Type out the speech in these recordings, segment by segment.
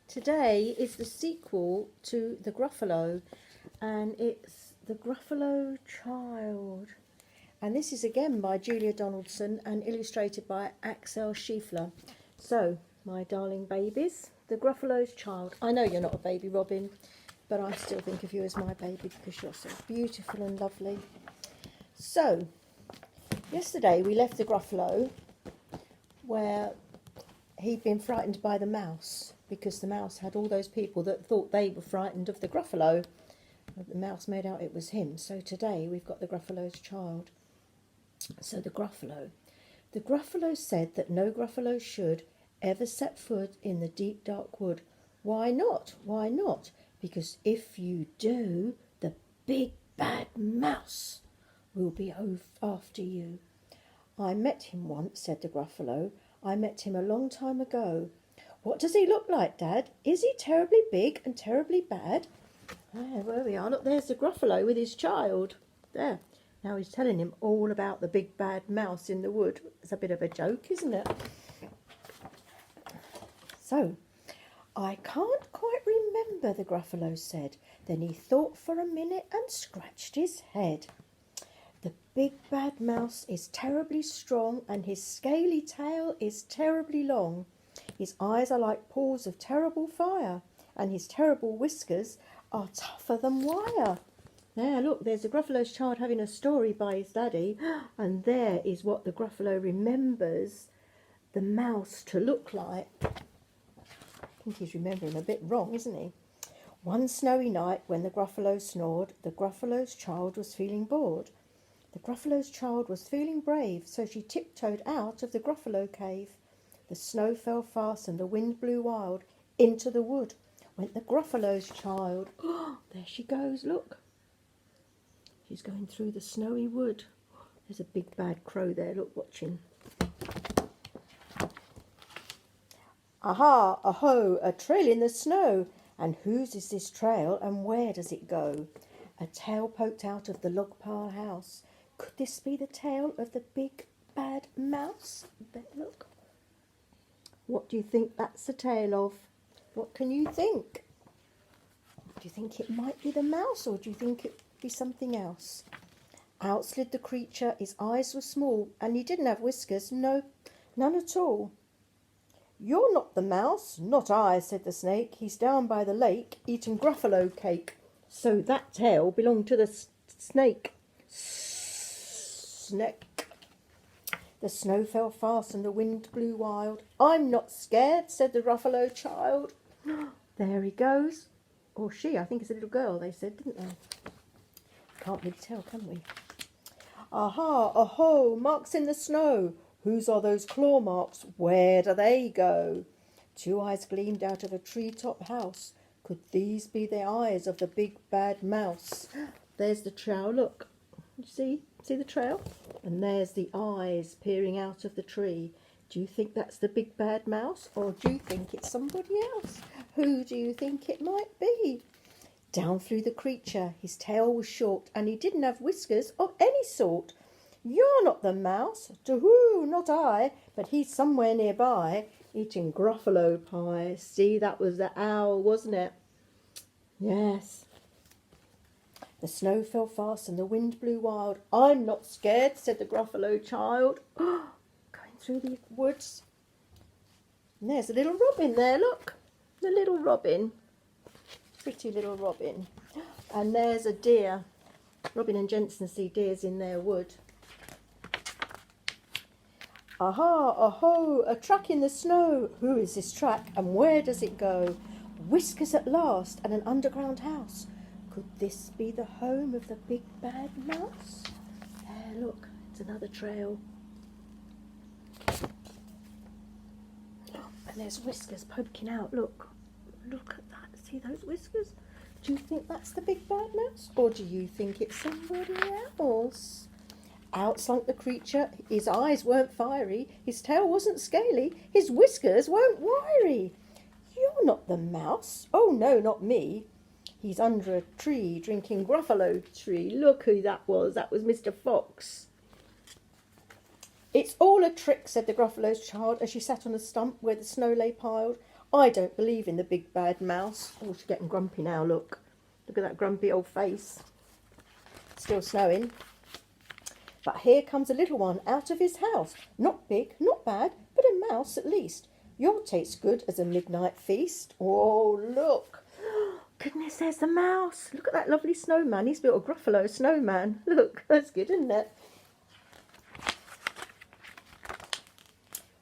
Today is the sequel to the Gruffalo, and it's the Gruffalo Child. And this is again by Julia Donaldson and illustrated by Axel Schiefler. So, my darling babies, the Gruffalo's Child. I know you're not a baby, Robin, but I still think of you as my baby because you're so beautiful and lovely. So, yesterday we left the Gruffalo where he'd been frightened by the mouse, because the mouse had all those people that thought they were frightened of the Gruffalo. The mouse made out it was him. So today we've got the Gruffalo's Child. So the Gruffalo said that no Gruffalo should ever set foot in the deep dark wood. Why not? Why not? Because if you do, the big bad mouse will be after you. I met him once, said the Gruffalo. I met him a long time ago. What does he look like, Dad? Is he terribly big and terribly bad? There we are. Look, there's the Gruffalo with his child. There. Now he's telling him all about the big bad mouse in the wood. It's a bit of a joke, isn't it? So, I can't quite remember, the Gruffalo said. Then he thought for a minute and scratched his head. The big bad mouse is terribly strong, and his scaly tail is terribly long. His eyes are like paws of terrible fire, and his terrible whiskers are tougher than wire. There, look, there's the Gruffalo's Child having a story by his daddy, and there is what the Gruffalo remembers the mouse to look like. I think he's remembering a bit wrong, isn't he? One snowy night when the Gruffalo snored, the Gruffalo's Child was feeling bored. The Gruffalo's Child was feeling brave, so she tiptoed out of the Gruffalo cave. The snow fell fast and the wind blew wild. Into the wood went the Gruffalo's Child. Oh, there she goes, look. She's going through the snowy wood. There's a big bad crow there, look, watching. Aha, aho, a trail in the snow. And whose is this trail and where does it go? A tail poked out of the log pile house. Could this be the tail of the big bad mouse? There, look. What do you think that's the tail of? What can you think? Do you think it might be the mouse, or do you think it would be something else? Out slid the creature. His eyes were small, and he didn't have whiskers. No, none at all. You're not the mouse. Not I, said the snake. He's down by the lake eating Gruffalo cake. So that tail belonged to the snake. Snake. The snow fell fast and the wind blew wild. I'm not scared, said the Gruffalo Child. There he goes. Or she, I think it's a little girl, they said, didn't they? Can't really tell, can we? Aha, aho, marks in the snow. Whose are those claw marks? Where do they go? Two eyes gleamed out of a treetop house. Could these be the eyes of the big bad mouse? There's the trail, look. You see the trail? And there's the eyes peering out of the tree. Do you think that's the big bad mouse, or do you think it's somebody else? Who do you think it might be? Down flew the creature. His tail was short, and he didn't have whiskers of any sort. You're not the mouse. To-hoo, not I, but he's somewhere nearby, eating Gruffalo pie. See, that was the owl, wasn't it? Yes. The snow fell fast and the wind blew wild. I'm not scared, said the Gruffalo Child. Going through the woods. And there's a little robin there, look. The little robin. Pretty little robin. And there's a deer. Robin and Jensen see deers in their wood. Aha, aho, a track in the snow. Who is this track and where does it go? Whiskers at last and an underground house. Could this be the home of the big bad mouse? There, look, it's another trail. And there's whiskers poking out, look. Look at that, see those whiskers? Do you think that's the big bad mouse? Or do you think it's somebody else? Out slunk the creature. His eyes weren't fiery. His tail wasn't scaly. His whiskers weren't wiry. You're not the mouse. Oh, no, not me. He's under a tree drinking Gruffalo tree. Look who that was. That was Mr. Fox. It's all a trick, said the Gruffalo's Child as she sat on a stump where the snow lay piled. I don't believe in the big bad mouse. Oh, she's getting grumpy now, look. Look at that grumpy old face. Still snowing. But here comes a little one out of his house. Not big, not bad, but a mouse at least. You'll taste good as a midnight feast. Oh, look. Goodness, there's the mouse. Look at that lovely snowman. He's built a gruffalo snowman. Look, that's good, isn't it?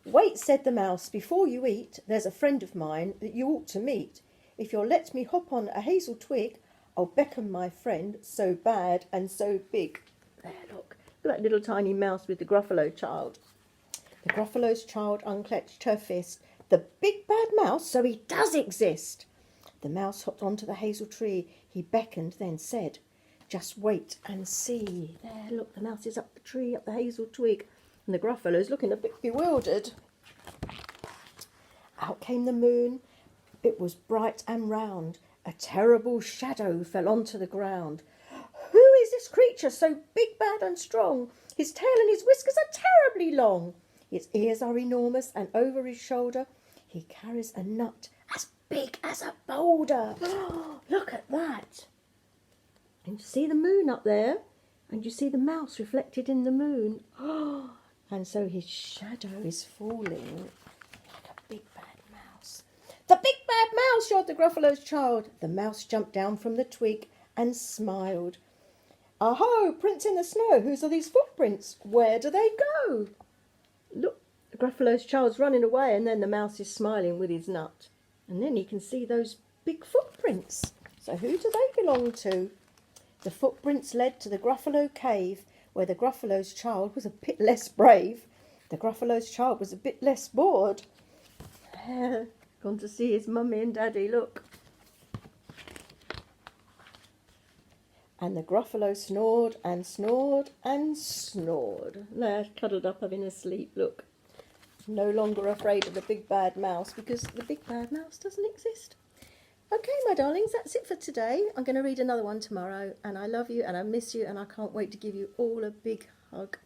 Wait, said the mouse, before you eat, there's a friend of mine that you ought to meet. If you'll let me hop on a hazel twig, I'll beckon my friend, so bad and so big. There, look. Look at that little tiny mouse with the gruffalo child. The gruffalo's child unclenched her fist. The big bad mouse, so he does exist. The mouse hopped onto the hazel tree. He beckoned, then said, just wait and see. There, look, the mouse is up the tree, up the hazel twig. And the gruffalo's looking a bit bewildered. Out came the moon. It was bright and round. A terrible shadow fell onto the ground. Who is this creature so big, bad and strong? His tail and his whiskers are terribly long. His ears are enormous, and over his shoulder he carries a nut as big as a boulder. Look at that. And you see the moon up there, and you see the mouse reflected in the moon. And so his shadow is falling like a big bad mouse. The big bad mouse, yelled the gruffalo's child. The mouse jumped down from the twig and smiled. Aho, prints in the snow, whose are these footprints? Where do they go? Look, the gruffalo's child's running away, and then the mouse is smiling with his nut. And then he can see those big footprints. So who do they belong to? The footprints led to the gruffalo cave, where the gruffalo's child was a bit less brave. The gruffalo's child was a bit less bored. Gone to see his mummy and daddy, look. And the gruffalo snored and snored and snored. There, cuddled up having a sleep, look. No longer afraid of the big bad mouse, because the big bad mouse doesn't exist. Okay, my darlings, that's it for today. I'm going to read another one tomorrow, and I love you and I miss you, and I can't wait to give you all a big hug.